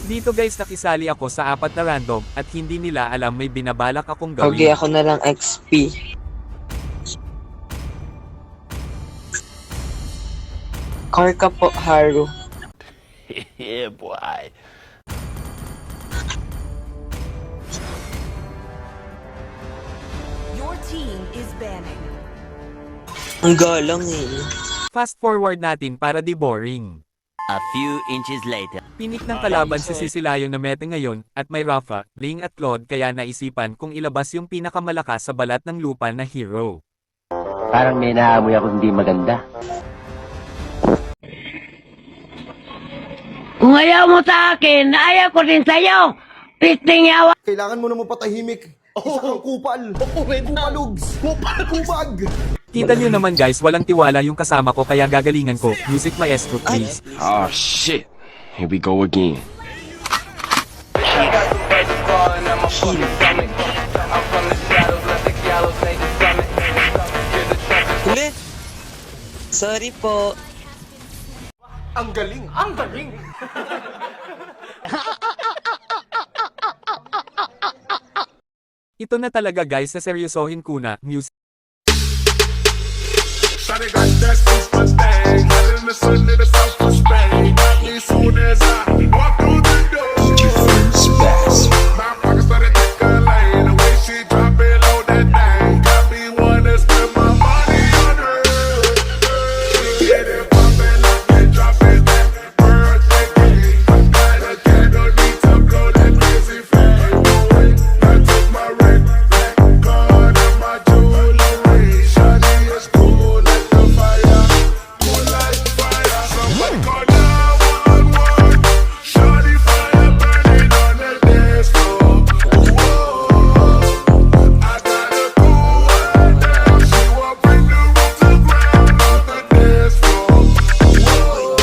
Dito guys nakisali ako sa 4 na random at hindi nila alam may binabalak akong Okay, gawin. ako na lang XP. Car ka po, Haru. Yeah, boy. Your team is banning. Ang galang eh. Fast forward natin para di boring. A few inches later. Pinik ng kalaban si Sisilayo na mete ngayon, at may Rafa, Ling at Claude kaya naisipan kung ilabas yung pinakamalakas sa balat ng lupa na hero. Parang may naamoy ako hindi maganda. Kung ayaw mo sa akin, ayaw ko din sa'yo. Pisting yawa. Kailangan mo na mapatahimik. Isa kang kupal. Kupalugs. Kupag. Kita nyo naman guys, walang tiwala yung kasama ko kaya gagalingan ko. Music maestro please. Oh shit. Here we go again. Huli. Sorry po. Ang galing. Ang galing. Ito na talaga guys na seryosohin ko na, music. Shawty got that super thing, hot in the sun in the south of Spain. As soon as I walk through the door, my pockets started tickling. The way she drop it low, that thing got me wanna spend my money on her. She get it poppin' like they drop it that birthday cake. Got a candle, need to blow that crazy flame. I took my ring, black card and my jewelry. Shawty is cool like the fire, cool like fire. Somebody call 911. Shawty fire burning on the dance floor. Whoa, I gotta cool her down. She won't bring the roof to ground on the dance floor. Whoa,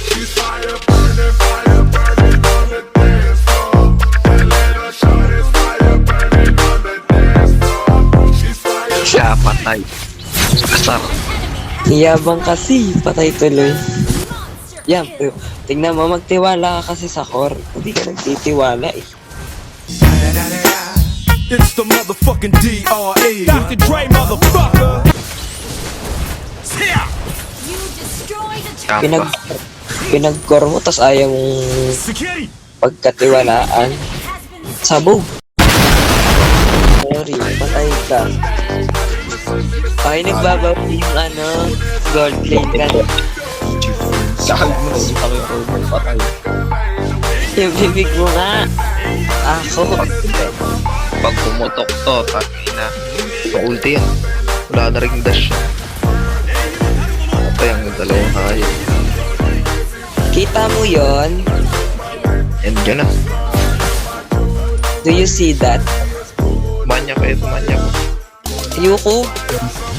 she's fire burning on the dance floor. That little shawty's fire burning on the dance floor. She's fire. Siya, patay. Asar. Iyabang kasi, patay tuloy. Yan, tingnan mo, magtiwala ka kasi sa core. Hindi ka nagtitiwala eh. It's the motherfucking DRE. Dr. Dre, motherfucker. You destroyed a Pinag, pinag-core mo, tas ayaw mong Security. pagkatiwalaan. has been Sabog. Sorry, patay ka. Ay, nagbabaw yung gold plate ka. Sakal mo na yung pakipulman patay. Yung bibig mo nga. Ako. Pag pumutok to, tangina. Ulti yan. Wala na rin dash yan. Patay ang dalawang hayop. Kita mo yon? Yan dyan na. Do you see that? Manyak ka ito, manyak. Ayoko.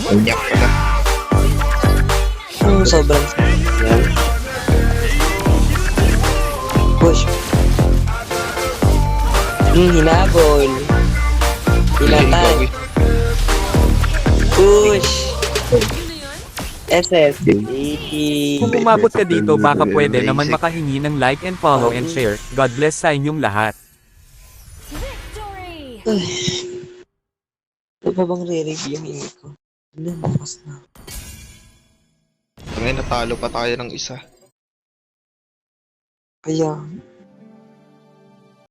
Manyak ka na. Sobrang yan. Push. Hinabol. Pinatay. Push. SS. Kung umabot ka dito baka pwede naman makahingi ng like and follow and share. God bless sa inyong lahat. victory. Ano pa bang re-review yung ini ko? Ano, bukas na. Ngayon natalo pa tayo ng isa. Kaya,